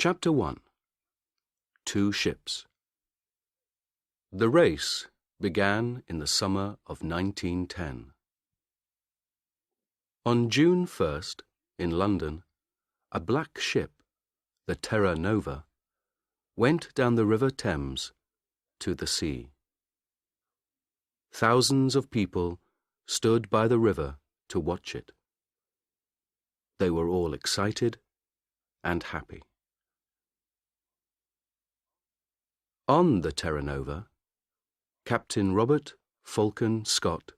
Chapter 1. 2 Ships. The race began in the summer of 1910. On June 1st, in London, a black ship, the Terra Nova, went down the River Thames to the sea. Thousands of people stood by the river to watch it. They were all excited and happy. On the Terra Nova, Captain Robert Falcon Scott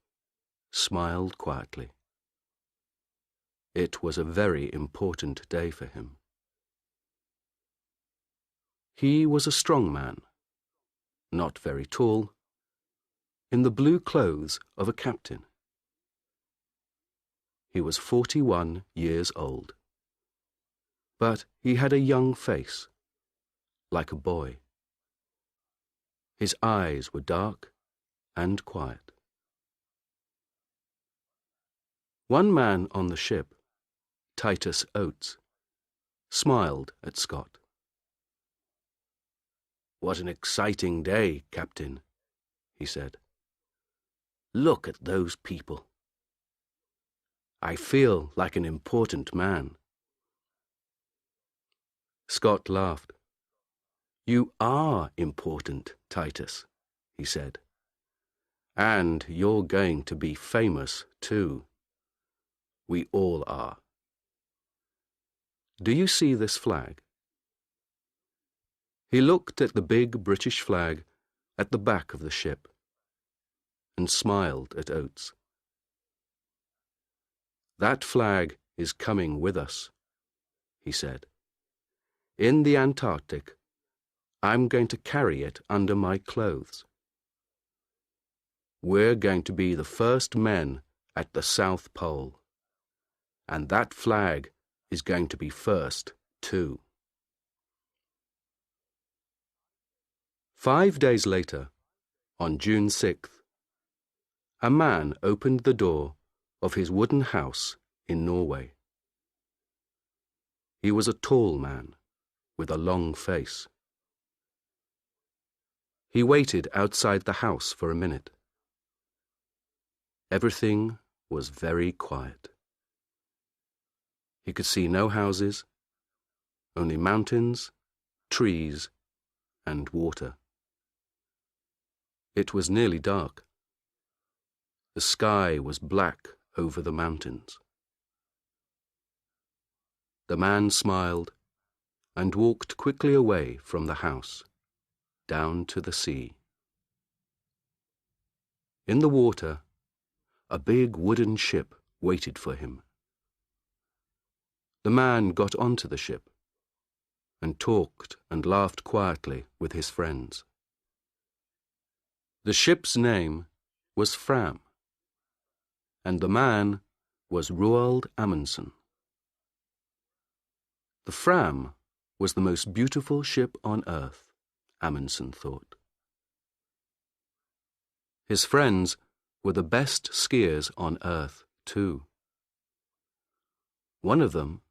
smiled quietly. It was a very important day for him. He was a strong man, not very tall, in the blue clothes of a captain. He was 41 years old, but he had a young face, like a boy. His eyes were dark and quiet. One man on the ship, Titus Oates, smiled at Scott. "What an exciting day, Captain," he said. "Look at those people. I feel like an important man." Scott laughed. "You are important, Titus," he said. "And you're going to be famous, too. We all are. Do you see this flag?" He looked at the big British flag at the back of the ship and smiled at Oates. "That flag is coming with us," he said. "In the Antarctic, I'm going to carry it under my clothes. We're going to be the first men at the South Pole, and that flag is going to be first, too." 5 days later, on June 6th, a man opened the door of his wooden house in Norway. He was a tall man with a long face. He waited outside the house for a minute. Everything was very quiet. He could see no houses, only mountains, trees, and water. It was nearly dark. The sky was black over the mountains. The man smiled and walked quickly away from the house, down to the sea. In the water, a big wooden ship waited for him. The man got onto the ship and talked and laughed quietly with his friends. The ship's name was Fram, and the man was Roald Amundsen. The Fram was the most beautiful ship on earth, Amundsen thought. His friends were the best skiers on earth, too. One of them,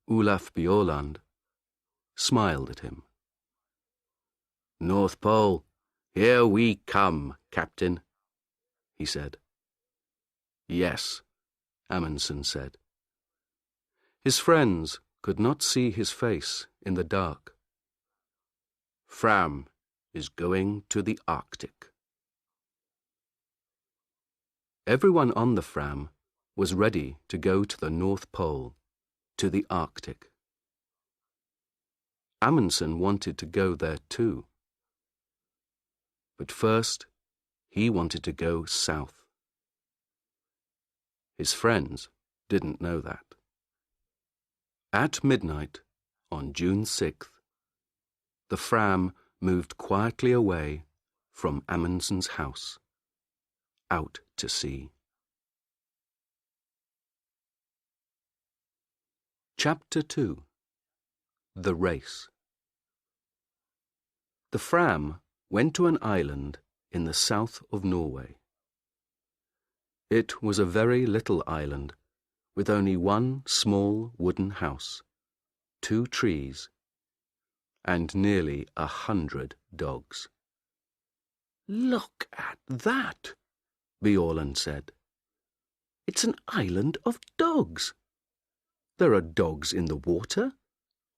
Olaf Bjaaland, smiled at him. "North Pole, here we come, Captain," he said. "Yes," Amundsen said. His friends could not see his face in the dark. "Fram is going to the Arctic." Everyone on the Fram was ready to go to the North Pole, to the Arctic. Amundsen wanted to go there too. But first, he wanted to go south. His friends didn't know that. At midnight, on June 6th, the Fram moved quietly away from Amundsen's house, out to sea. Chapter 2. The Race. The Fram went to an island in the south of Norway. It was a very little island with only one small wooden house, 2 trees, and nearly 100 dogs. "Look at that," Bjaaland said. "It's an island of dogs. There are dogs in the water,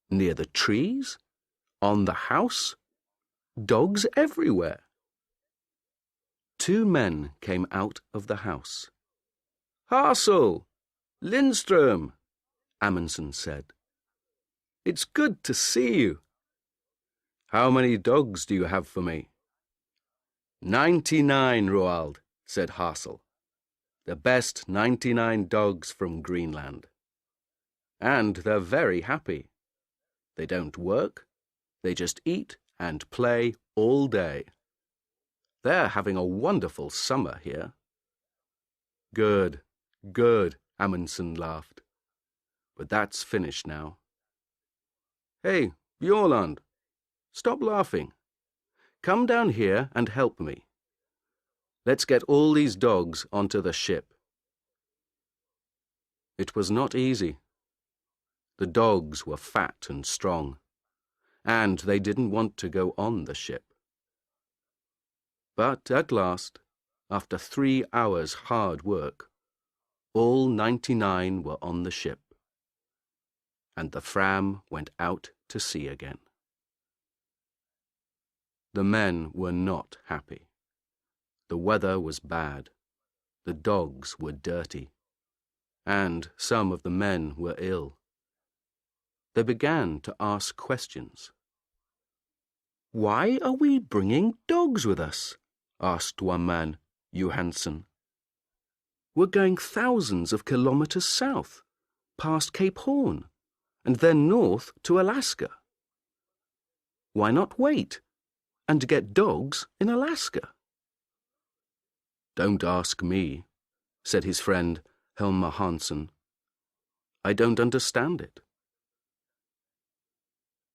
near the trees, on the house, dogs everywhere." 2 men came out of the house. "Hassel! Lindström!" Amundsen said. "It's good to see you." "How many dogs do you have for me?" 99, Roald, said Hassel. "The best 99 dogs from Greenland. And they're very happy. They don't work, they just eat and play all day. They're having a wonderful summer here." Good, Amundsen laughed. "But that's finished now." "Hey, Bjaaland, stop laughing. Come down here and help me. Let's get all these dogs onto the ship." It was not easy. The dogs were fat and strong, and they didn't want to go on the ship. But at last, after 3 hours' hard work, all 99 were on the ship, and the Fram went out to sea again. The men were not happy. The weather was bad, the dogs were dirty, and some of the men were ill. They began to ask questions. "Why are we bringing dogs with us?" asked one man, Johansson. "We're going thousands of kilometers south, past Cape Horn, and then north to Alaska. Why not wait and get dogs in Alaska?" "Don't ask me," said his friend Helmer Hansen. "I don't understand it."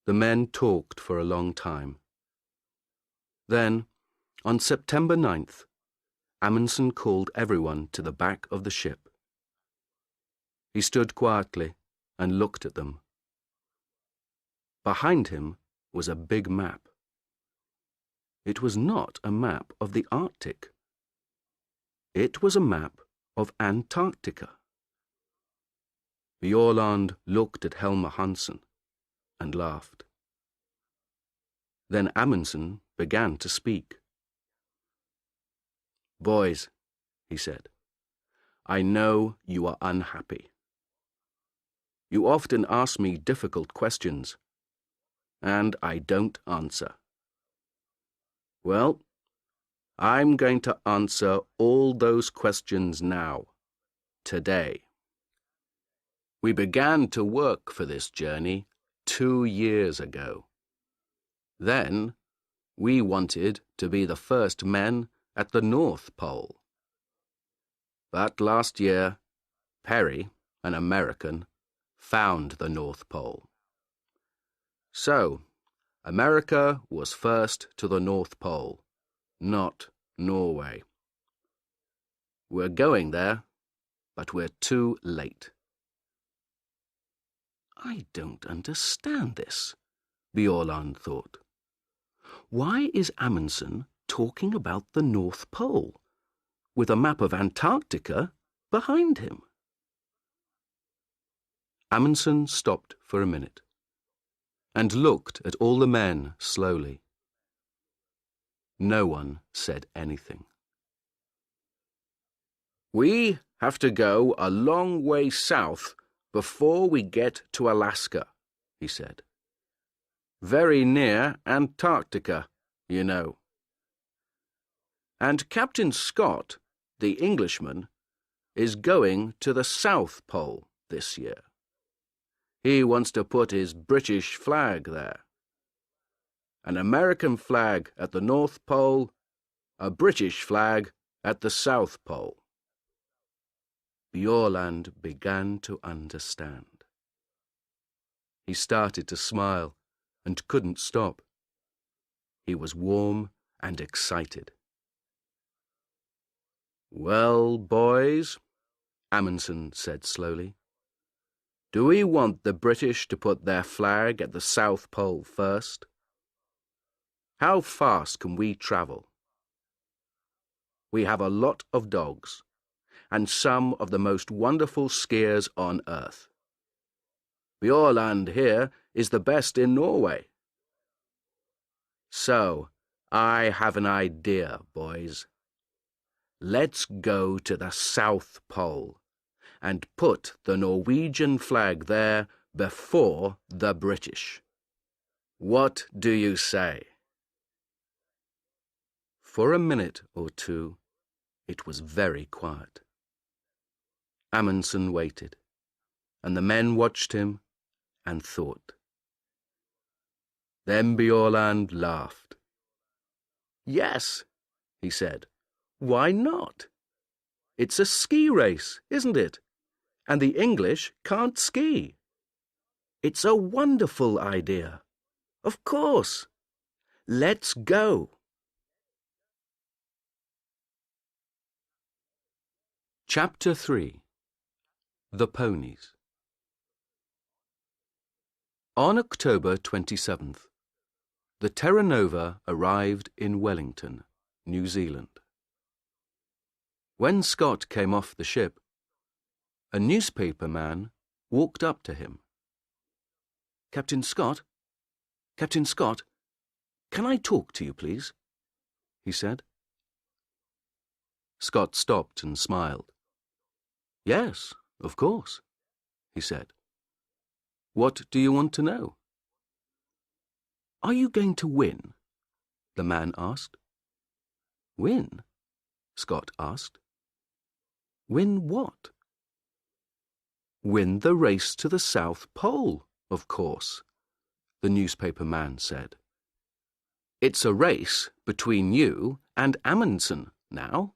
The men talked for a long time. Then, on September 9th, Amundsen called everyone to the back of the ship. He stood quietly and looked at them. Behind him was a big map. It was not a map of the Arctic. It was a map of Antarctica. Bjaaland looked at Helmer Hansen and laughed. Then Amundsen began to speak. "Boys," he said, "I know you are unhappy. You often ask me difficult questions, and I don't answer. Well, I'm going to answer all those questions now, today. We began to work for this journey 2 years ago. Then, we wanted to be the first men at the North Pole. But last year, Perry, an American, found the North Pole. So, America was first to the North Pole, not Norway. We're going there, but we're too late." "I don't understand this," Bjaaland thought. "Why is Amundsen talking about the North Pole, with a map of Antarctica behind him?" Amundsen stopped for a minute and looked at all the men slowly. No one said anything. "We have to go a long way south before we get to Alaska," he said. "Very near Antarctica, you know. And Captain Scott, the Englishman, is going to the South Pole this year. He wants to put his British flag there. An American flag at the North Pole, a British flag at the South Pole." Bjaaland began to understand. He started to smile and couldn't stop. He was warm and excited. "Well, boys," Amundsen said slowly, Do we want the British to put their flag at the South Pole first? How fast can we travel? We have a lot of dogs, and some of the most wonderful skiers on earth. Bjorland here is the best in Norway. So, I have an idea, boys. Let's go to the South Pole and put the Norwegian flag there before the British. What do you say? For a minute or two, it was very quiet. Amundsen waited, and the men watched him and thought. Then Bjorland laughed. Yes, he said. Why not? It's a ski race, isn't it? And the English can't ski. It's a wonderful idea. Of course. Let's go. Chapter 3. The Ponies. On October 27th, the Terra Nova arrived in Wellington, New Zealand. When Scott came off the ship, a newspaper man walked up to him. Captain Scott, can I talk to you, please? He said. Scott stopped and smiled. Yes, of course, he said. What do you want to know? Are you going to win? The man asked. Win? Scott asked. Win what? Win the race to the South Pole, of course, the newspaper man said. It's a race between you and Amundsen now.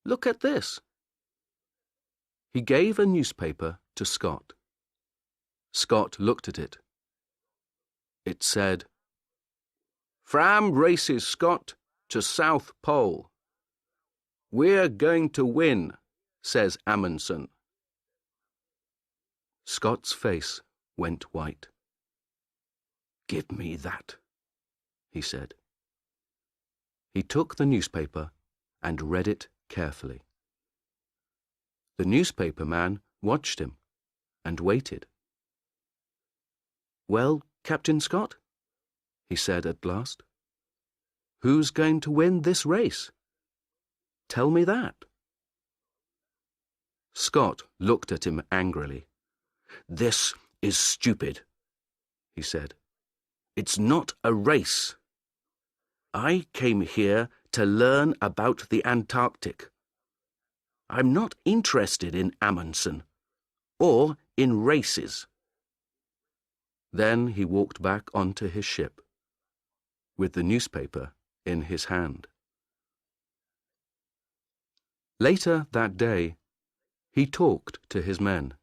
Look at this. He gave a newspaper to Scott. Scott looked at it. It said, Fram races Scott to South Pole. We're going to win, says Amundsen. Scott's face went white. Give me that, he said. He took the newspaper and read it carefully. The newspaper man watched him and waited. Well, Captain Scott, he said at last, who's going to win this race? Tell me that. Scott looked at him angrily. This is stupid, he said. It's not a race. I came here to learn about the Antarctic. I'm not interested in Amundsen or in races. Then he walked back onto his ship, with the newspaper in his hand. Later that day, he talked to his men.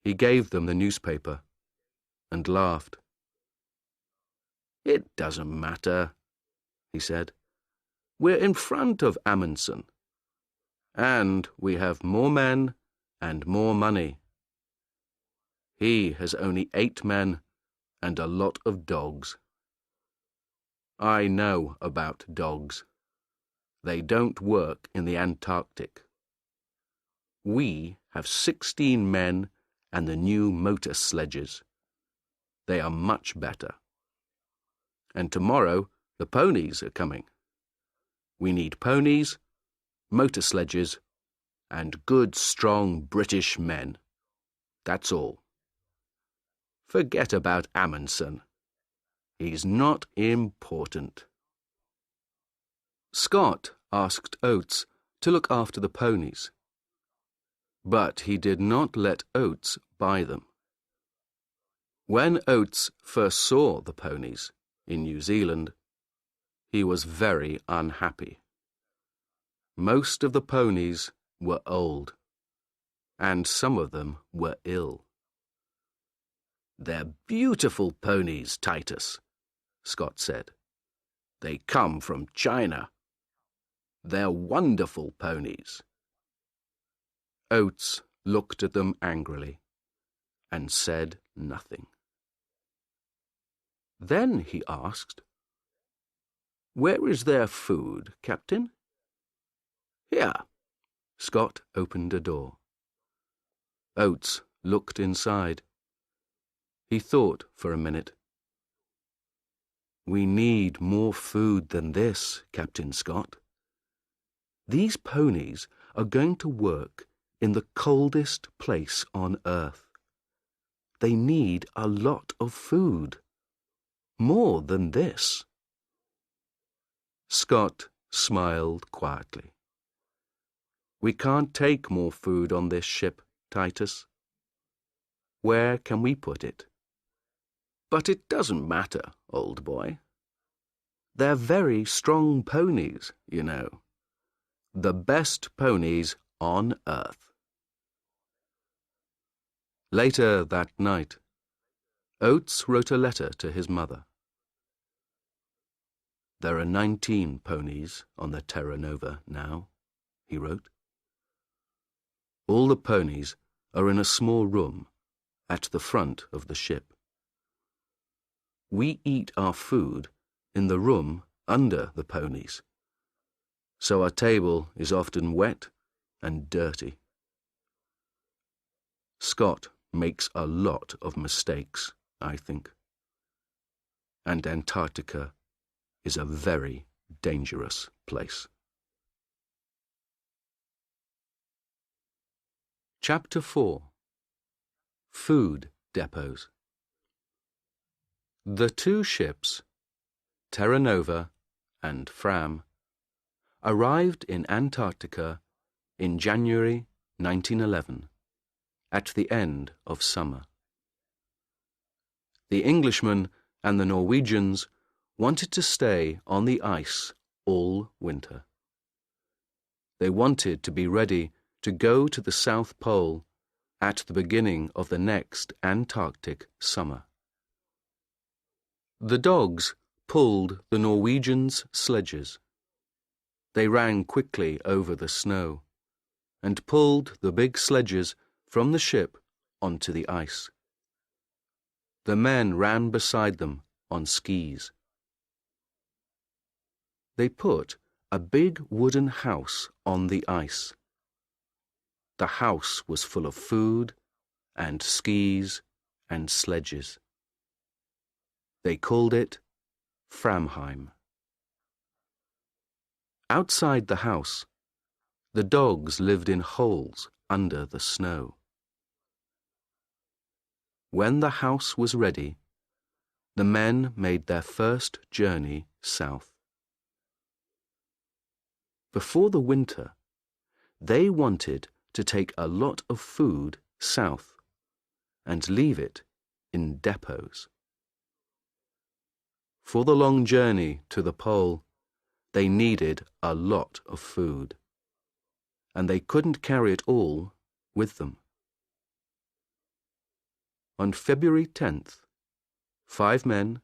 He gave them the newspaper and laughed. It doesn't matter, he said. We're in front of Amundsen, and we have more men and more money. He has only 8 men and a lot of dogs. I know about dogs. They don't work in the Antarctic. We have 16 men and the new motor sledges. They are much better. And tomorrow the ponies are coming. We need ponies, motor sledges, and good, strong British men. That's all. Forget about Amundsen. He's not important. Scott asked Oates to look after the ponies, but he did not let Oates buy them. When Oates first saw the ponies in New Zealand, he was very unhappy. Most of the ponies were old, and some of them were ill. They're beautiful ponies, Titus, Scott said. They come from China. They're wonderful ponies. Oates looked at them angrily and said nothing. Then he asked, "Where is their food, Captain?" "Here." Scott opened a door. Oates looked inside. He thought for a minute. "We need more food than this, Captain Scott. These ponies are going to work in the coldest place on earth. They need a lot of food. More than this." Scott smiled quietly. "We can't take more food on this ship, Titus. Where can we put it?" "But it doesn't matter, old boy. They're very strong ponies, you know. The best ponies on earth." Later that night, Oates wrote a letter to his mother. "There are 19 ponies on the Terra Nova now," he wrote. "All the ponies are in a small room at the front of the ship. We eat our food in the room under the ponies, so our table is often wet and dirty." Scott makes a lot of mistakes, I think. And Antarctica is a very dangerous place. Chapter 4. Food Depots. The two ships, Terra Nova and Fram, arrived in Antarctica in January 1911, at the end of summer. The Englishmen and the Norwegians wanted to stay on the ice all winter. They wanted to be ready to go to the South Pole at the beginning of the next Antarctic summer. The dogs pulled the Norwegians' sledges. They ran quickly over the snow and pulled the big sledges from the ship onto the ice. The men ran beside them on skis. They put a big wooden house on the ice. The house was full of food and skis and sledges. They called it Framheim. Outside the house, the dogs lived in holes under the snow. When the house was ready, the men made their first journey south. Before the winter, they wanted to take a lot of food south and leave it in depots. For the long journey to the pole, they needed a lot of food, and they couldn't carry it all with them. On February 10th, 5 men,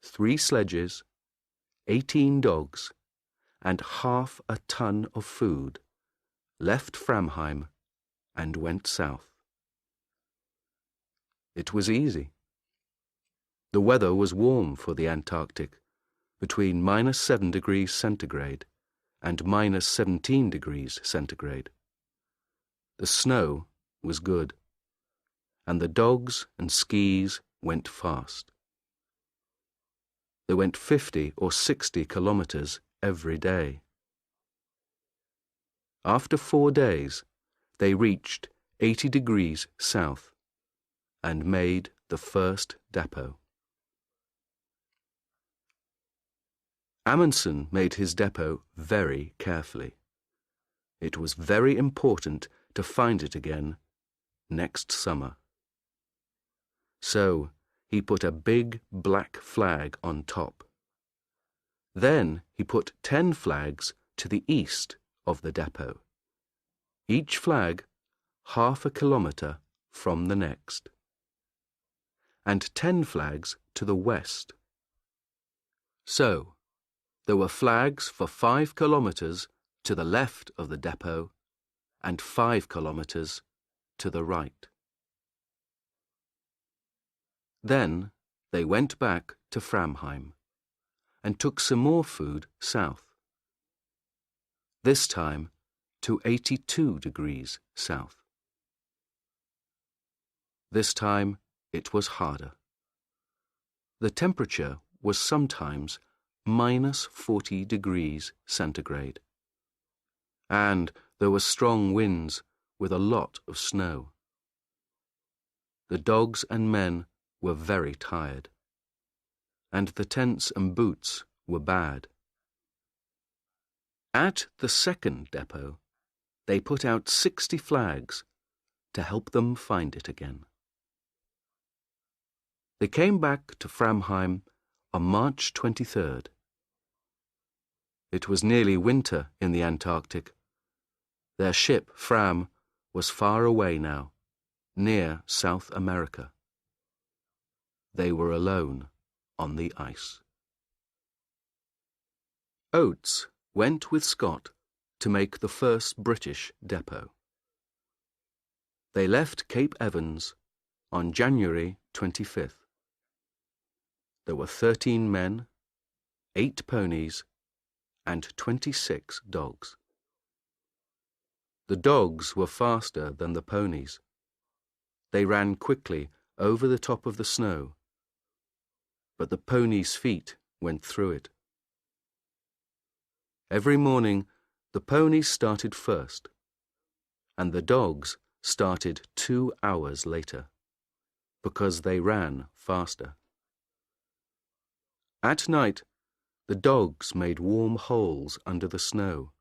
3 sledges, 18 dogs, and half a ton of food left Framheim and went south. It was easy. The weather was warm for the Antarctic, between -7 degrees centigrade and -17 degrees centigrade. The snow was good, and the dogs and skis went fast. They went 50 or 60 kilometers every day. After 4 days, they reached 80 degrees south and made the first depot. Amundsen made his depot very carefully. It was very important to find it again next summer. So he put a big black flag on top. Then he put 10 flags to the east of the depot, each flag half a kilometer from the next, and 10 flags to the west. So there were flags for 5 kilometers to the left of the depot and 5 kilometers to the right. Then they went back to Framheim and took some more food south. This time to 82 degrees south. This time it was harder. The temperature was sometimes -40 degrees centigrade, and there were strong winds with a lot of snow. The dogs and men were very tired, and the tents and boots were bad. At the second depot, they put out 60 flags to help them find it again. They came back to Framheim on March 23rd. It was nearly winter in the Antarctic. Their ship, Fram, was far away now, near South America. They were alone on the ice. Oates went with Scott to make the first British depot. They left Cape Evans on January 25th. There were 13 men, 8 ponies, and 26 dogs. The dogs were faster than the ponies. They ran quickly over the top of the snow, but the ponies' feet went through it. Every morning, the ponies started first, and the dogs started 2 hours later, because they ran faster. At night, the dogs made warm holes under the snow,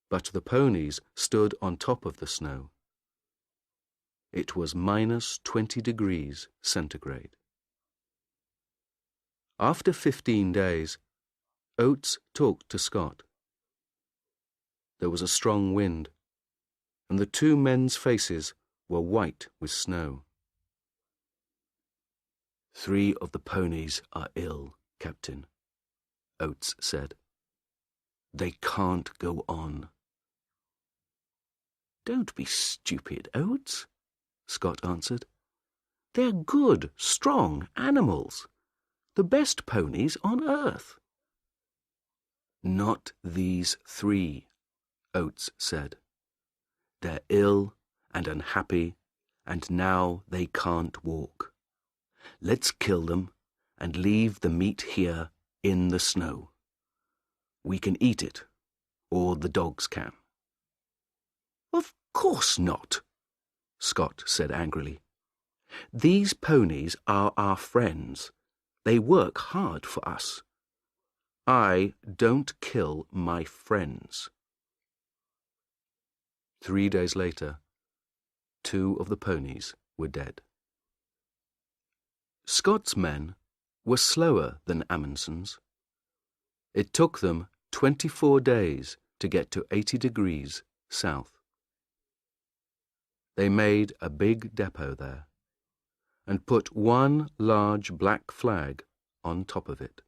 but the ponies stood on top of the snow. It was -20 degrees centigrade. After 15 days, Oates talked to Scott. There was a strong wind, and the 2 men's faces were white with snow. "3 of the ponies are ill, Captain," Oates said. "They can't go on." "Don't be stupid, Oates," Scott answered. "They're good, strong animals. The best ponies on earth." "Not these 3, Oates said. "They're ill and unhappy, and now they can't walk. Let's kill them and leave the meat here in the snow. We can eat it, or the dogs can." "Of course not," Scott said angrily. "These ponies are our friends. They work hard for us. I don't kill my friends." 3 days later, 2 of the ponies were dead. Scott's men were slower than Amundsen's. It took them 24 days to get to 80 degrees south. They made a big depot there and put 1 large black flag on top of it.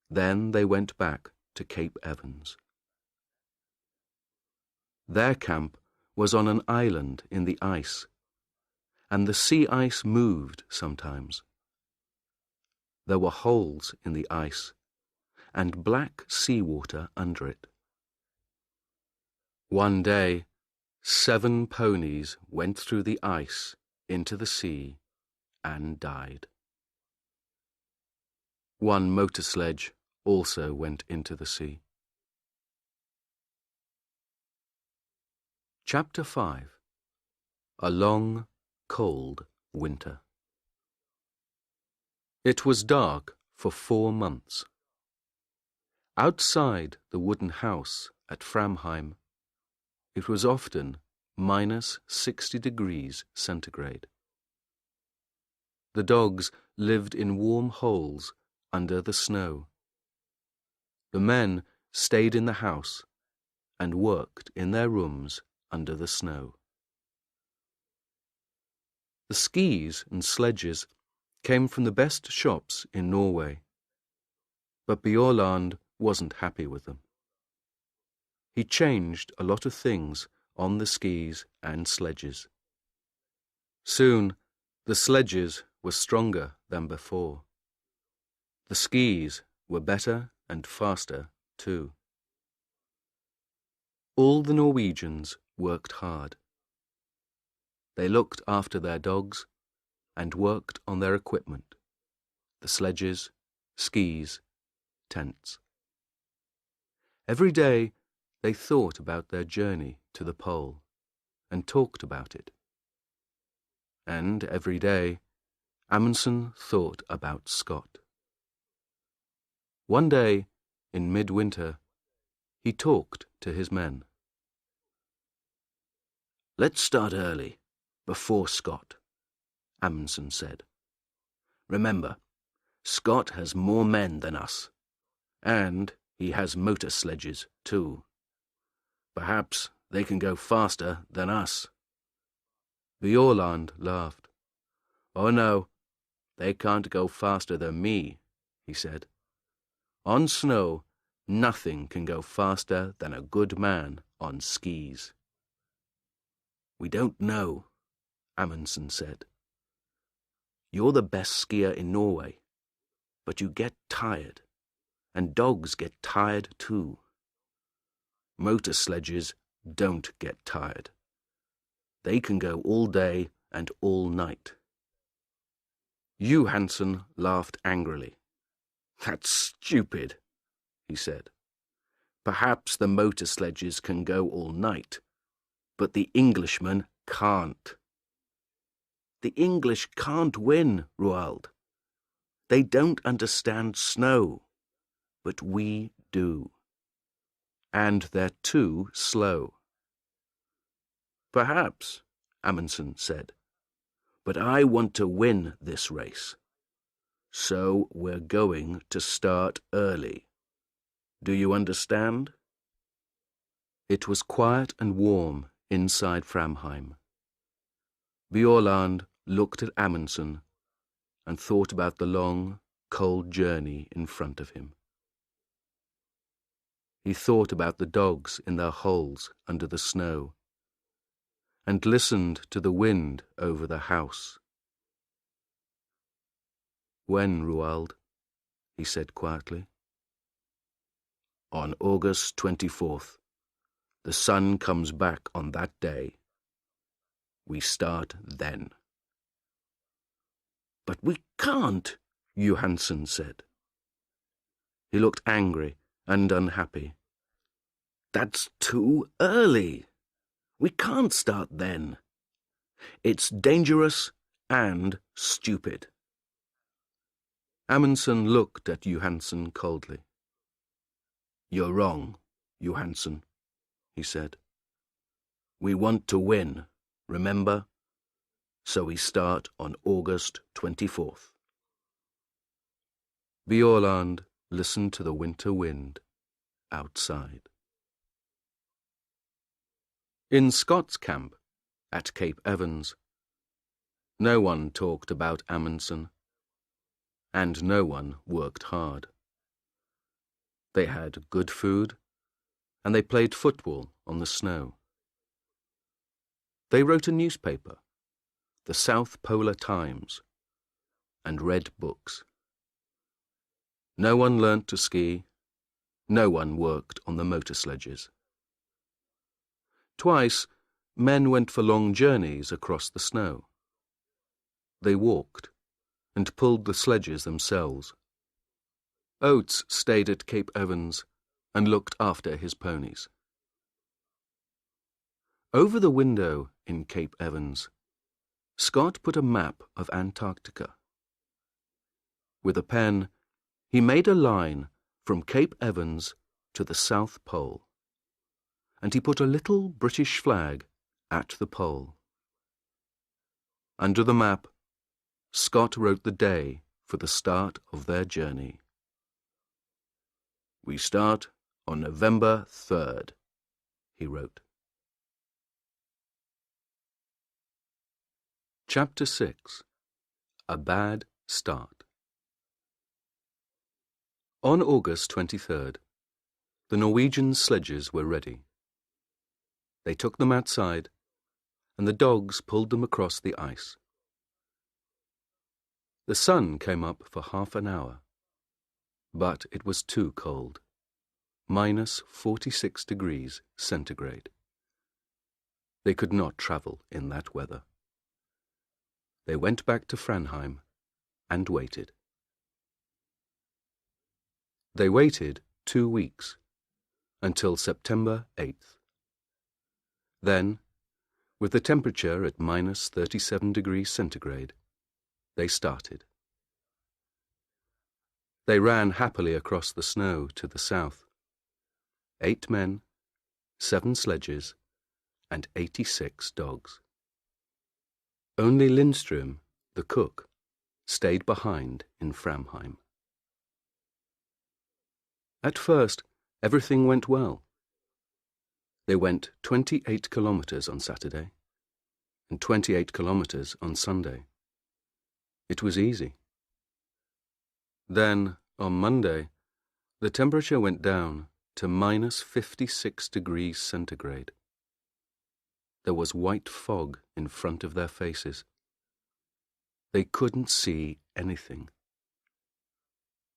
Then they went back to Cape Evans. Their camp was on an island in the ice, and the sea ice moved sometimes. There were holes in the ice and black seawater under it. One day, 7 ponies went through the ice into the sea and died. 1 motor sledge also went into the sea. Chapter 5. A long, cold winter. It was dark for 4 months. Outside the wooden house at Framheim, it was often -60 degrees centigrade. The dogs lived in warm holes under the snow. The men stayed in the house and worked in their rooms under the snow. The skis and sledges came from the best shops in Norway, but Bjaaland wasn't happy with them. He changed a lot of things on the skis and sledges. Soon, the sledges were stronger than before. The skis were better and faster too. All the Norwegians worked hard. They looked after their dogs and worked on their equipment, the sledges, skis, tents. Every day they thought about their journey to the pole and talked about it. And every day Amundsen thought about Scott. One day, in midwinter, he talked to his men. "Let's start early, before Scott," Amundsen said. "Remember, Scott has more men than us, and he has motor sledges too. Perhaps they can go faster than us." Bjaaland laughed. "Oh no, they can't go faster than me," he said. "On snow, nothing can go faster than a good man on skis." "We don't know," Amundsen said. "You're the best skier in Norway, but you get tired, and dogs get tired too. Motor sledges don't get tired. They can go all day and all night." Johansen laughed angrily. "That's stupid," he said. "Perhaps the motor sledges can go all night, but the Englishmen can't. The English can't win, Roald. They don't understand snow, but we do. And they're too slow." "Perhaps," Amundsen said, "but I want to win this race. So we're going to start early. Do you understand?" It was quiet and warm inside Framheim. Bjaaland looked at Amundsen and thought about the long, cold journey in front of him. He thought about the dogs in their holes under the snow and listened to the wind over the house. "When, Roald?" he said quietly. "On August 24th. The sun comes back on that day. We start then." "But we can't," Johansen said. He looked angry and unhappy. "That's too early. We can't start then. It's dangerous and stupid." Amundsen looked at Johansen coldly. "You're wrong, Johansen," he said. "We want to win, remember? So we start on August 24th. Bjaaland listened to the winter wind outside. In Scott's camp at Cape Evans, no one talked about Amundsen, and no one worked hard. They had good food, and they played football on the snow. They wrote a newspaper, the South Polar Times, and read books. No one learnt to ski, no one worked on the motor sledges. Twice, men went for long journeys across the snow. They walked and pulled the sledges themselves. Oates stayed at Cape Evans and looked after his ponies. Over the window in Cape Evans, Scott put a map of Antarctica. With a pen, he made a line from Cape Evans to the South Pole, and he put a little British flag at the pole. Under the map, Scott wrote the day for the start of their journey. "We start on November 3rd, he wrote. Chapter 6. A Bad Start. On August 23rd, the Norwegian sledges were ready. They took them outside, and the dogs pulled them across the ice. The sun came up for half an hour, but it was too cold, -46°C. They could not travel in that weather. They went back to Framheim and waited. They waited 2 weeks, until September 8th. Then, with the temperature at -37°C, they started. They ran happily across the snow to the south. 8 men, 7 sledges, and 86 dogs. Only Lindström, the cook, stayed behind in Framheim. At first, everything went well. They went 28 kilometers on Saturday and 28 kilometers on Sunday. It was easy. Then, on Monday, the temperature went down to -56°C. There was white fog in front of their faces. They couldn't see anything.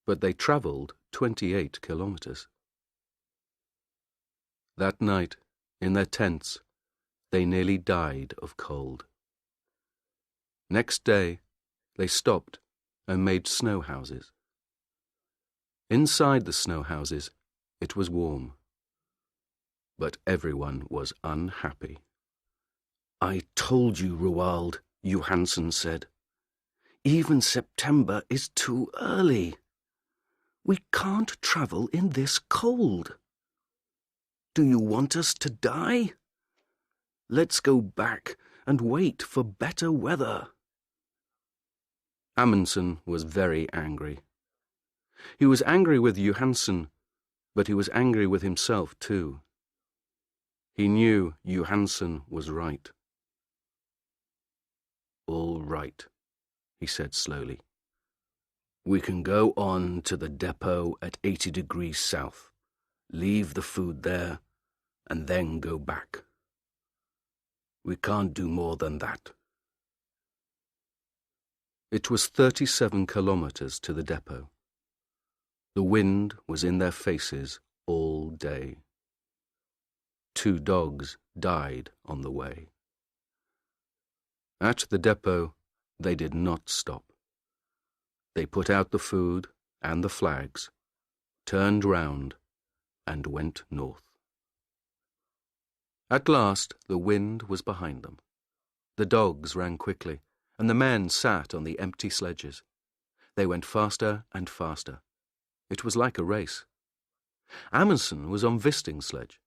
But they travelled 28 kilometers. That night, in their tents, they nearly died of cold. Next day, they stopped and made snow houses. Inside the snow houses, it was warm. But everyone was unhappy. "I told you, Roald," Johansen said. "Even September is too early. We can't travel in this cold. Do you want us to die? Let's go back and wait for better weather." Amundsen was very angry. He was angry with Johansen, but he was angry with himself too. He knew Johansen was right. "All right," he said slowly. "We can go on to the depot at 80° south, leave the food there, and then go back. We can't do more than that." It was 37 kilometers to the depot. The wind was in their faces all day. 2 dogs died on the way. At the depot, they did not stop. They put out the food and the flags, turned round, and went north. At last, the wind was behind them. The dogs ran quickly, and the men sat on the empty sledges. They went faster and faster. It was like a race. Amundsen was on Wisting's sledge,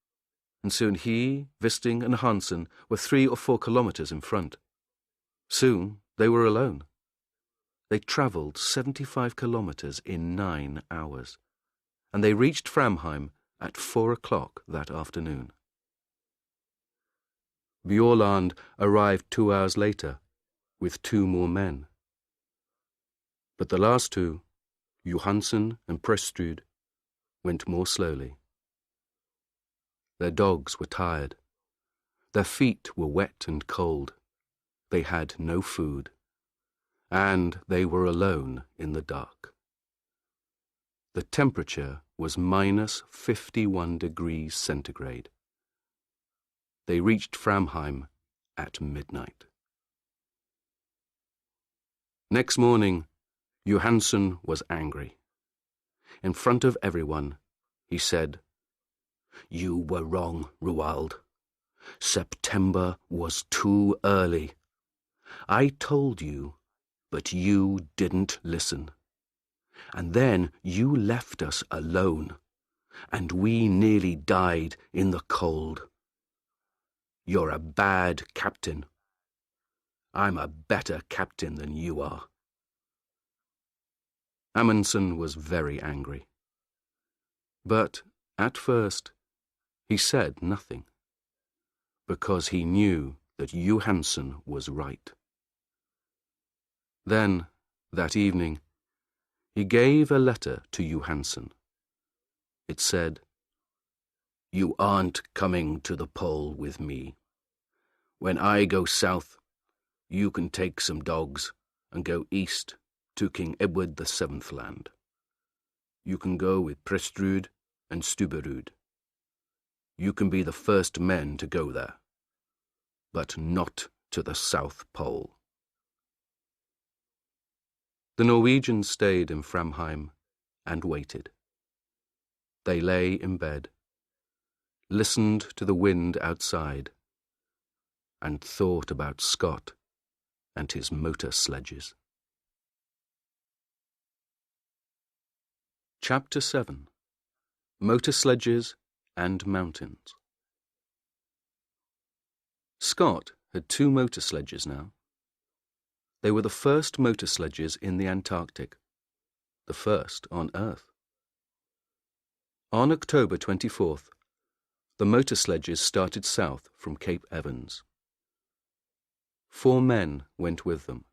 and soon he, Wisting, and Hansen were 3 or 4 kilometers in front. Soon they were alone. They travelled 75 kilometers in 9 hours, and they reached Framheim at 4 o'clock that afternoon. Bjaaland arrived 2 hours later with 2 more men. But the last 2, Johansen and Prestrud, went more slowly. Their dogs were tired. Their feet were wet and cold. They had no food, and they were alone in the dark. The temperature was -51°C. They reached Framheim at midnight. Next morning, Johansen was angry. In front of everyone, he said, "You were wrong, Roald. September was too early. I told you, but you didn't listen. And then you left us alone, and we nearly died in the cold. You're a bad captain. I'm a better captain than you are." Amundsen was very angry. But at first, he said nothing, because he knew that Johansen was right. Then, that evening, he gave a letter to Johansen. It said, You aren't coming to the pole with me. When I go south, you can take some dogs and go east to King Edward VII's land. You can go with Prestrud and Stubberud. You can be the first men to go there, but not to the South Pole. The Norwegians stayed in Framheim and waited. They lay in bed, listened to the wind outside, and thought about Scott and his motor sledges. Chapter 7. Motor Sledges and Mountains. Scott had 2 motor sledges now. They were the first motor sledges in the Antarctic, the first on Earth. On October 24th, the motor sledges started south from Cape Evans. 4 men went with them,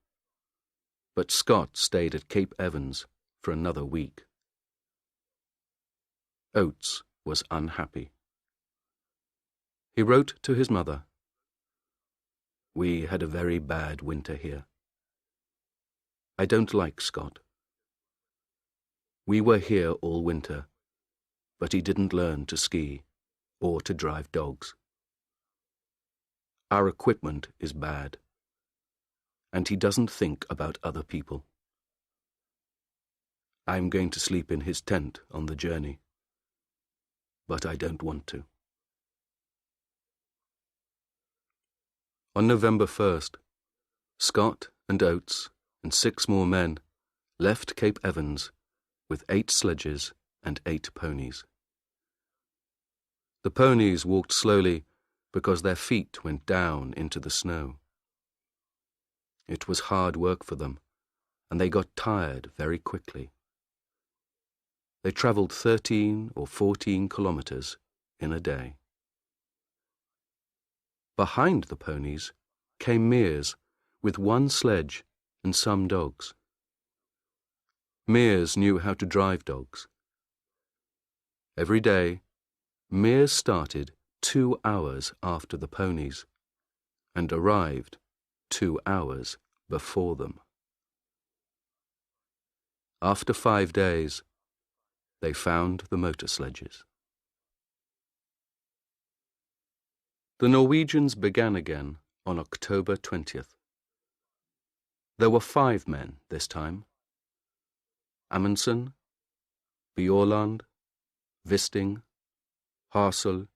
but Scott stayed at Cape Evans for another week. Oates was unhappy. He wrote to his mother, "We had a very bad winter here. I don't like Scott. We were here all winter, but he didn't learn to ski or to drive dogs. Our equipment is bad, and he doesn't think about other people. I'm going to sleep in his tent on the journey, but I don't want to." On November 1st, Scott and Oates and 6 more men left Cape Evans with 8 sledges and 8 ponies. The ponies walked slowly because their feet went down into the snow. It was hard work for them, and they got tired very quickly. They travelled 13 or 14 kilometres in a day. Behind the ponies came Mears with 1 sledge and some dogs. Mears knew how to drive dogs. Every day, Mears started 2 hours after the ponies and arrived 2 hours before them. After 5 days, they found the motor sledges. The Norwegians began again on October 20th. There were 5 men this time: Amundsen, Bjaaland, Wisting, Harsel,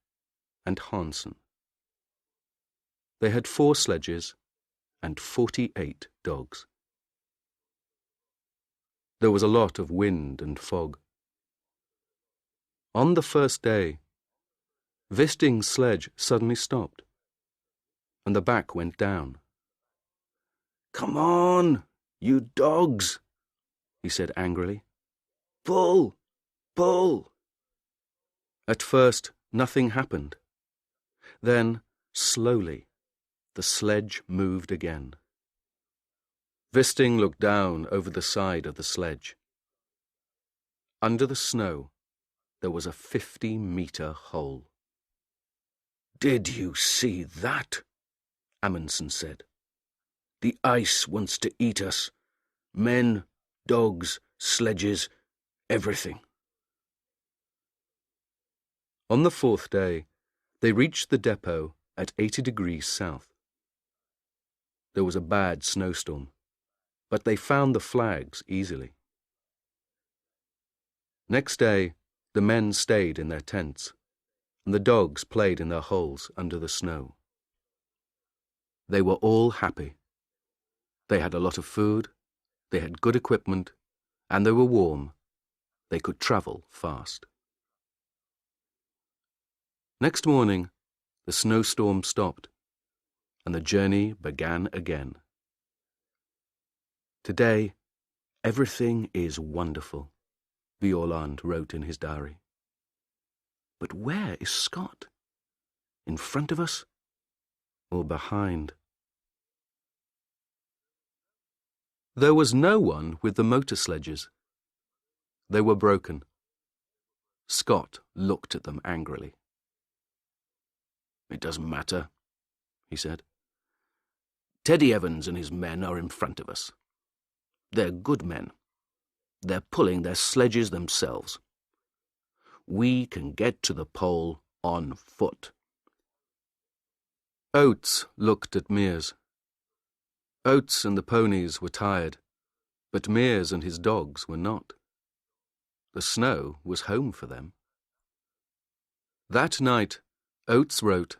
and Hansen. They had 4 sledges and 48 dogs. There was a lot of wind and fog. On the first day, Wisting's sledge suddenly stopped, and the back went down. "Come on, you dogs," he said angrily. "Pull, pull." At first, nothing happened. Then, slowly, the sledge moved again. Wisting looked down over the side of the sledge. Under the snow, there was a 50-metre hole. "Did you see that?" Amundsen said. "The ice wants to eat us. Men, dogs, sledges, everything." On the 4th day, they reached the depot at 80 degrees south. There was a bad snowstorm, but they found the flags easily. Next day, the men stayed in their tents, and the dogs played in their holes under the snow. They were all happy. They had a lot of food, they had good equipment, and they were warm. They could travel fast. Next morning, the snowstorm stopped, and the journey began again. "Today, everything is wonderful," Bjaaland wrote in his diary. "But where is Scott? In front of us or behind?" There was no one with the motor sledges. They were broken. Scott looked at them angrily. "It doesn't matter," he said. "Teddy Evans and his men are in front of us. They're good men. They're pulling their sledges themselves. We can get to the pole on foot." Oates looked at Mears. Oates and the ponies were tired, but Mears and his dogs were not. The snow was home for them. That night, Oates wrote,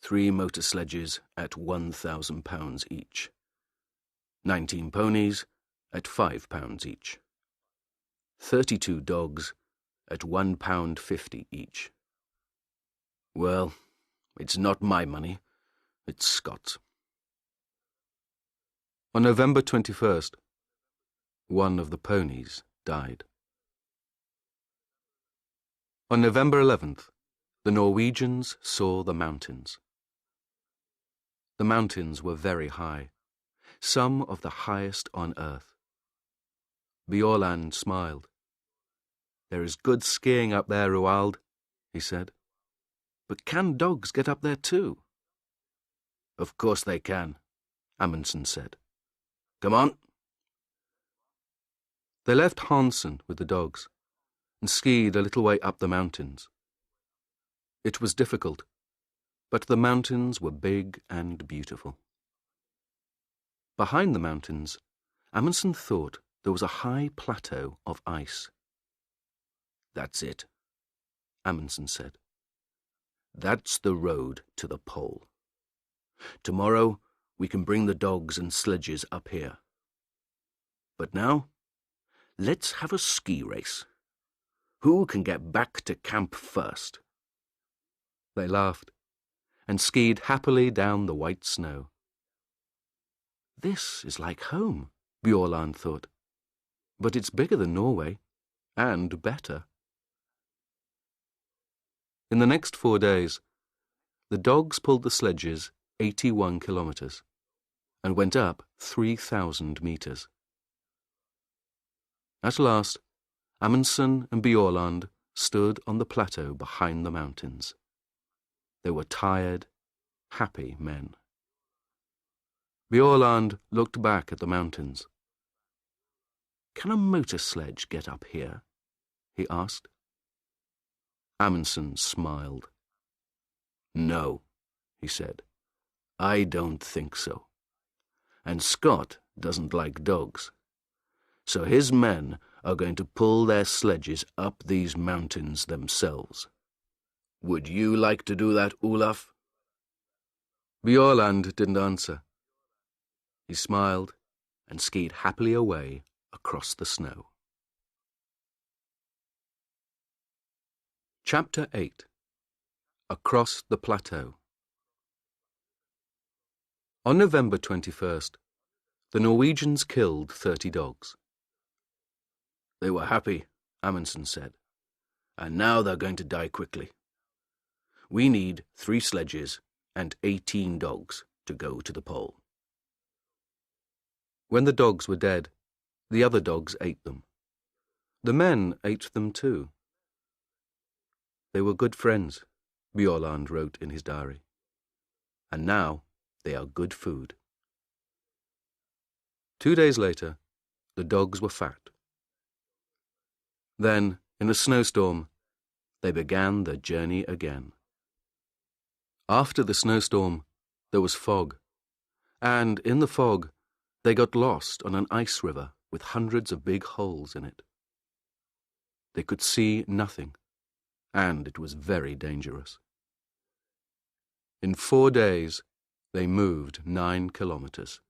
3 motor sledges at £1,000 each. 19 ponies at £5 each. 32 dogs at £1.50 each. Well, it's not my money, it's Scott's. On November 21st, one of the ponies died. On November 11th, the Norwegians saw the mountains. The mountains were very high, some of the highest on earth. Bjaaland smiled. "There is good skiing up there, Roald," he said. "But can dogs get up there too?" "Of course they can," Amundsen said. "Come on." They left Hansen with the dogs and skied a little way up the mountains. It was difficult, but the mountains were big and beautiful. Behind the mountains, Amundsen thought there was a high plateau of ice. "That's it," Amundsen said. "That's the road to the pole. Tomorrow we can bring the dogs and sledges up here. But now, let's have a ski race. Who can get back to camp first?" They laughed and skied happily down the white snow. "This is like home," Bjaaland thought. "But it's bigger than Norway, and better." In the next 4 days, the dogs pulled the sledges 81 kilometers and went up 3,000 meters. At last, Amundsen and Bjaaland stood on the plateau behind the mountains. They were tired, happy men. Bjaaland looked back at the mountains. "Can a motor sledge get up here?" he asked. Amundsen smiled. "No," he said. "I don't think so. And Scott doesn't like dogs. So his men are going to pull their sledges up these mountains themselves. Would you like to do that, Olaf?" Bjaaland didn't answer. He smiled and skied happily away across the snow. Chapter 8. Across the Plateau. On November 21st, the Norwegians killed 30 dogs. "They were happy," Amundsen said, "and now they're going to die quickly. We need 3 sledges and 18 dogs to go to the pole." When the dogs were dead, the other dogs ate them. The men ate them too. They were good friends, Bjaaland wrote in his diary. And now they are good food. 2 days later, the dogs were fat. Then, in a snowstorm, they began their journey again. After the snowstorm, there was fog, and in the fog, they got lost on an ice river with hundreds of big holes in it. They could see nothing, and it was very dangerous. In 4 days, they moved 9 kilometers.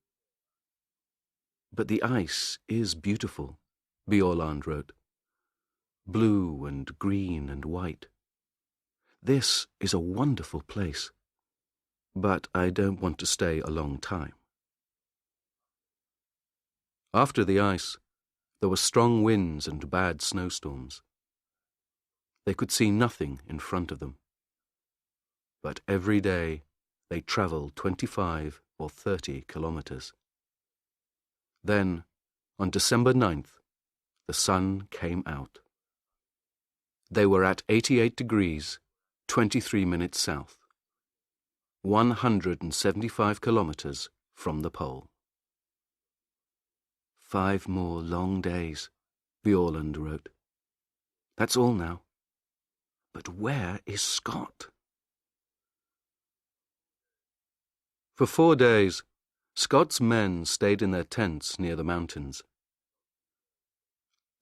"But the ice is beautiful," Bjaaland wrote. "Blue and green and white. This is a wonderful place, but I don't want to stay a long time." After the ice, there were strong winds and bad snowstorms. They could see nothing in front of them. But every day they travelled 25 or 30 kilometers. Then, on December 9th, the sun came out. They were at 88 degrees, 23 minutes south. 175 kilometers from the pole. 5 more long days, Bjaaland wrote. That's all now. But where is Scott? For 4 days, Scott's men stayed in their tents near the mountains.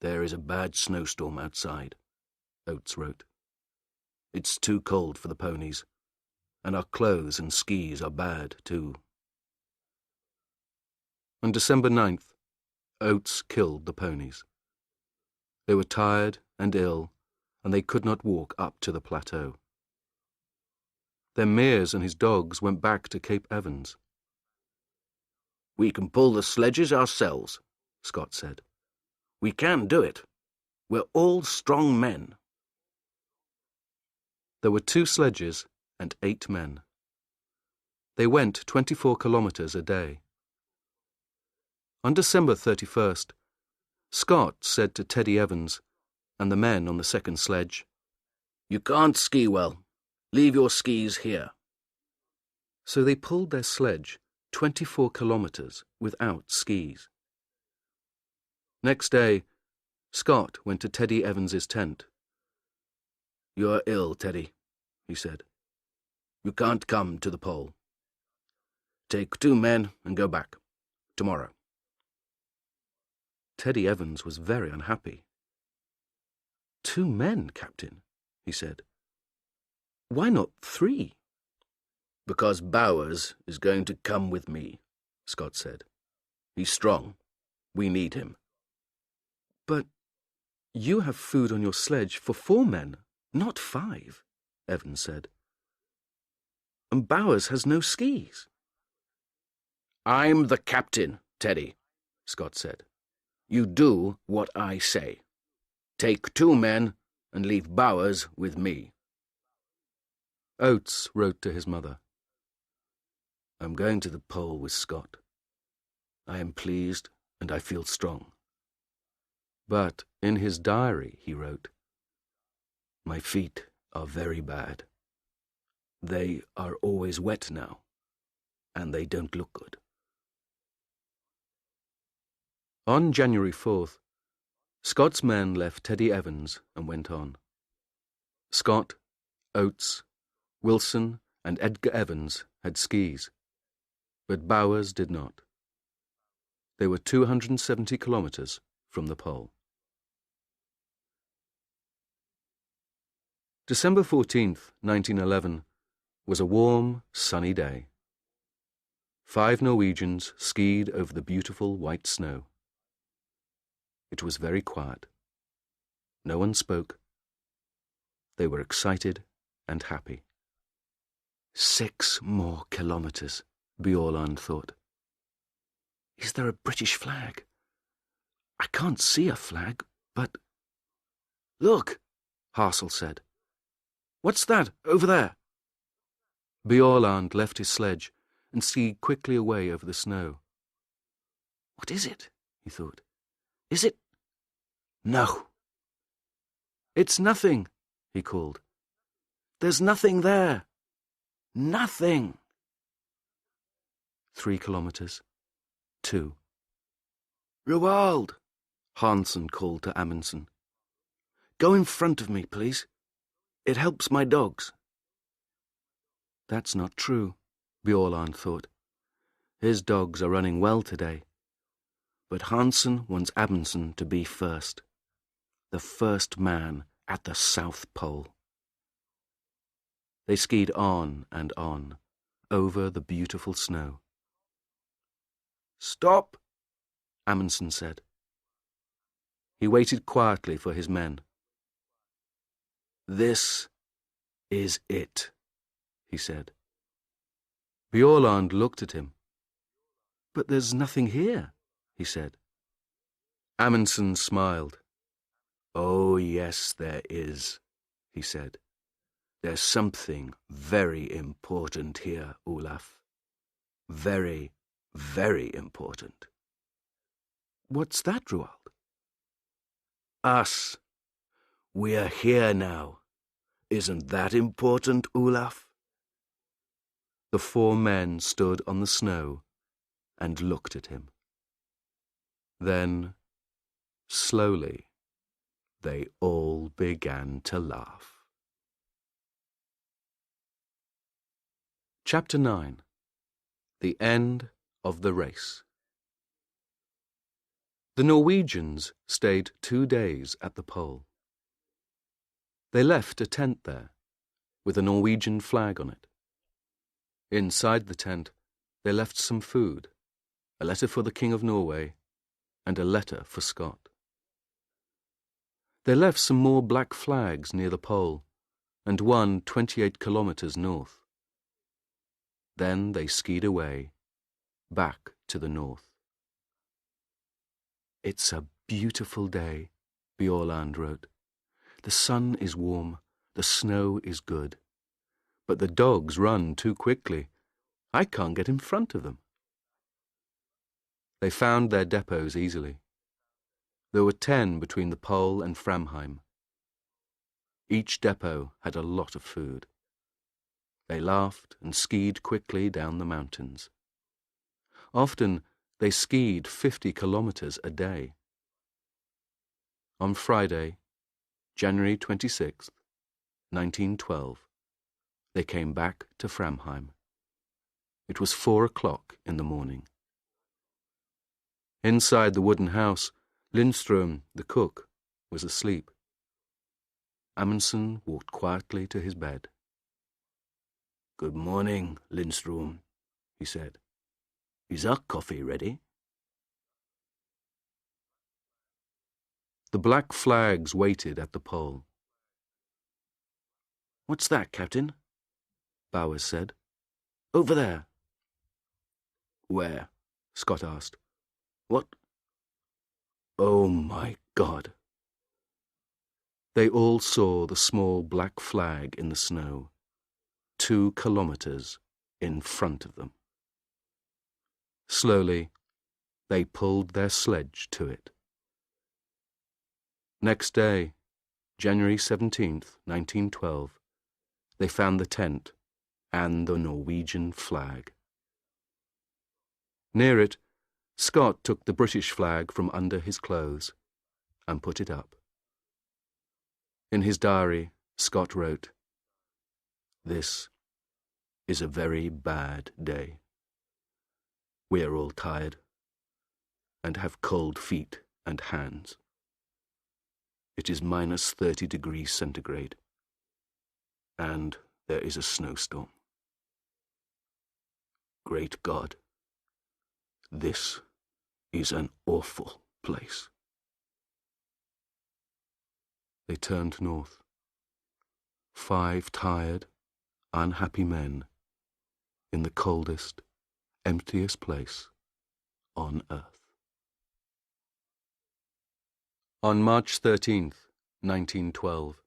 There is a bad snowstorm outside, Oates wrote. It's too cold for the ponies, and our clothes and skis are bad too. On December 9th, Oates killed the ponies. They were tired and ill, and they could not walk up to the plateau. Then Mears and his dogs went back to Cape Evans. We can pull the sledges ourselves, Scott said. We can do it. We're all strong men. There were 2 sledges and 8 men. They went 24 kilometers a day. On December 31st, Scott said to Teddy Evans and the men on the second sledge, You can't ski well. Leave your skis here. So they pulled their sledge 24 kilometers without skis. Next day, Scott went to Teddy Evans's tent. You're ill, Teddy, he said. You can't come to the pole. Take 2 men and go back. Tomorrow. Teddy Evans was very unhappy. 2 men, Captain, he said. Why not 3? Because Bowers is going to come with me, Scott said. He's strong. We need him. But you have food on your sledge for 4 men, not 5, Evans said. And Bowers has no skis. I'm the captain, Teddy, Scott said. You do what I say. Take 2 men and leave Bowers with me. Oates wrote to his mother. I'm going to the pole with Scott. I am pleased and I feel strong. But in his diary he wrote, My feet are very bad. They are always wet now, and they don't look good. On January 4th, Scott's men left Teddy Evans and went on. Scott, Oates, Wilson, and Edgar Evans had skis, but Bowers did not. They were 270 kilometers from the pole. December 14th, 1911, was a warm, sunny day. 5 Norwegians skied over the beautiful white snow. It was very quiet. No one spoke. They were excited and happy. 6 more kilometers, Bjaaland thought. Is there a British flag? I can't see a flag, but... Look, Hassel said. What's that over there? Bjaaland left his sledge and skied quickly away over the snow. What is it? He thought. Is it? No. It's nothing, he called. There's nothing there. Nothing. 3 kilometers. 2. Roald, Hansen called to Amundsen. Go in front of me, please. It helps my dogs. That's not true, Bjaaland thought. His dogs are running well today. But Hansen wants Amundsen to be first. The first man at the South Pole. They skied on and on, over the beautiful snow. Stop, Amundsen said. He waited quietly for his men. This is it, he said. Bjaaland looked at him. But there's nothing here, he said. Amundsen smiled. Oh, yes, there is, he said. There's something very important here, Olaf. Very, very important. What's that, Roald? Us. We're here now. Isn't that important, Olaf? The 4 men stood on the snow and looked at him. Then, slowly, they all began to laugh. Chapter 9. The End of the Race. The Norwegians stayed 2 days at the pole. They left a tent there, with a Norwegian flag on it. Inside the tent, they left some food, a letter for the King of Norway, and a letter for Scott. They left some more black flags near the pole, and one 28 kilometers north. Then they skied away, back to the north. It's a beautiful day, Bjaaland wrote. The sun is warm, the snow is good. But the dogs run too quickly. I can't get in front of them. They found their depots easily. There were 10 between the pole and Framheim. Each depot had a lot of food. They laughed and skied quickly down the mountains. Often they skied 50 kilometers a day. On Friday, January 26th, 1912, they came back to Framheim. It was 4 o'clock in the morning. Inside the wooden house, Lindström, the cook, was asleep. Amundsen walked quietly to his bed. "Good morning, Lindström," he said. "Is our coffee ready?" The black flags waited at the pole. "What's that, Captain?" Bowers said. "Over there." "Where?" Scott asked. "What? Oh, my God." They all saw the small black flag in the snow, 2 kilometers in front of them. Slowly, they pulled their sledge to it. Next day, January 17th, 1912, they found the tent and the Norwegian flag. Near it, Scott took the British flag from under his clothes and put it up. In his diary, Scott wrote, "This is a very bad day. We are all tired and have cold feet and hands. It is minus 30 degrees centigrade, and there is a snowstorm. Great God, this is an awful place." They turned north. 5 tired, unhappy men in the coldest, emptiest place on earth. On March 13th, 1912,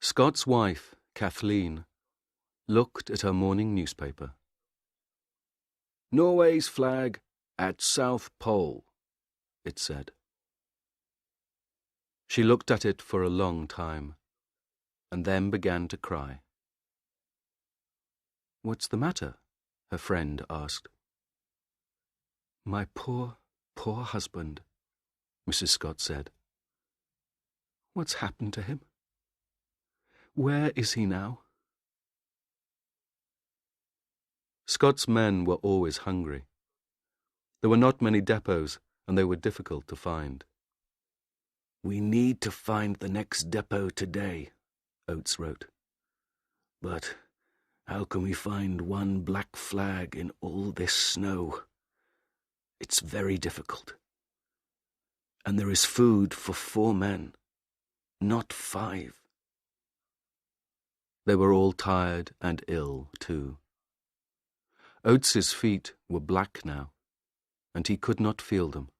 Scott's wife, Kathleen, looked at her morning newspaper. "Norway's flag at South Pole," it said. She looked at it for a long time, and then began to cry. "What's the matter?" her friend asked. "My poor, poor husband," Mrs. Scott said. "What's happened to him? Where is he now?" Scott's men were always hungry. There were not many depots, and they were difficult to find. "We need to find the next depot today," Oates wrote. "But how can we find one black flag in all this snow? It's very difficult. And there is food for 4 men, not 5. They were all tired and ill, too. Oates's feet were black now, and he could not feel them.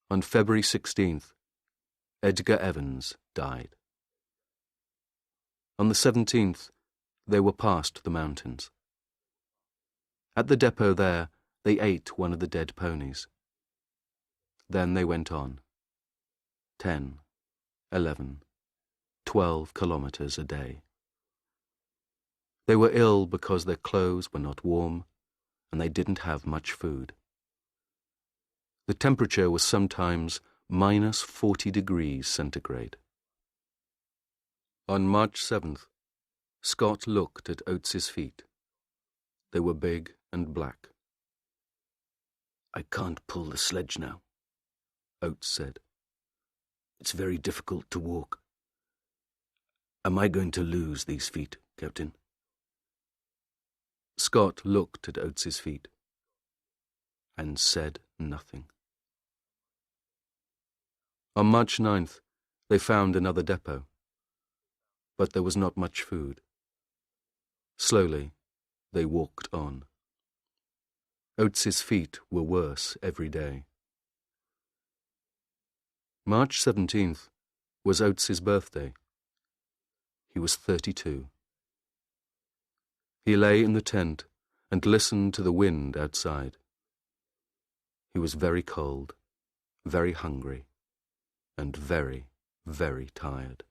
On February 16th, Edgar Evans died. On the 17th, they were past the mountains. At the depot there, they ate one of the dead ponies. Then they went on. 10, 11, 12 kilometers a day. They were ill because their clothes were not warm, and they didn't have much food. The temperature was sometimes minus 40 degrees centigrade. On March 7th, Scott looked at Oates's feet. They were big and black. "I can't pull the sledge now," Oates said. "It's very difficult to walk. Am I going to lose these feet, Captain?" Scott looked at Oates's feet and said nothing. On March 9th, they found another depot, but there was not much food. Slowly, they walked on. Oates's feet were worse every day. March 17th was Oates's birthday. He was 32. He lay in the tent and listened to the wind outside. He was very cold, very hungry, and very, very tired.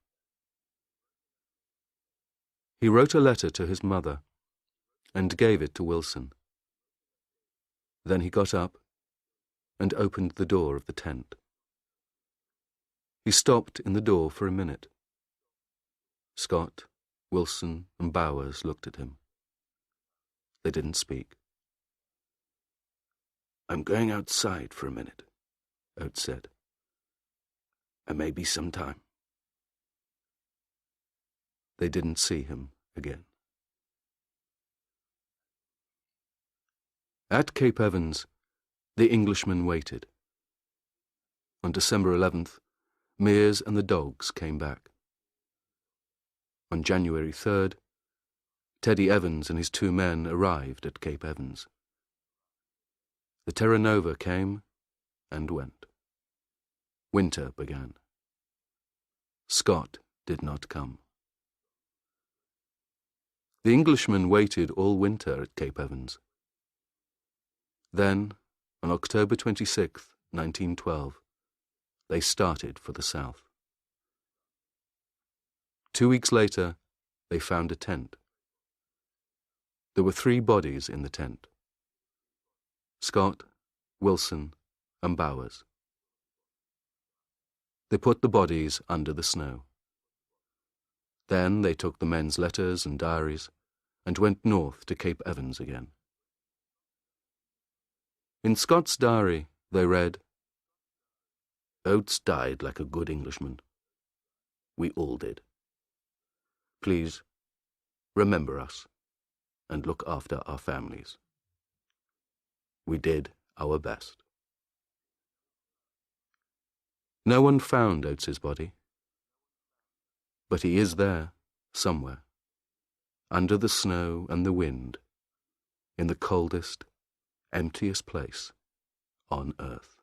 He wrote a letter to his mother and gave it to Wilson. Then he got up and opened the door of the tent. He stopped in the door for a minute. Scott, Wilson, and Bowers looked at him. They didn't speak. "I'm going outside for a minute," Oates said. "I may be some time." They didn't see him again. At Cape Evans, the Englishmen waited. On December 11th, Mears and the dogs came back. On January 3rd, Teddy Evans and his 2 men arrived at Cape Evans. The Terra Nova came and went. Winter began. Scott did not come. The Englishmen waited all winter at Cape Evans. Then, on October 26th, 1912, they started for the south. 2 weeks later, they found a tent. There were 3 bodies in the tent: Scott, Wilson, and Bowers. They put the bodies under the snow. Then they took the men's letters and diaries and went north to Cape Evans again. In Scott's diary, they read, "Oates died like a good Englishman. We all did. Please, remember us and look after our families. We did our best." No one found Oates's body, but he is there, somewhere, under the snow and the wind, in the coldest, emptiest place on earth.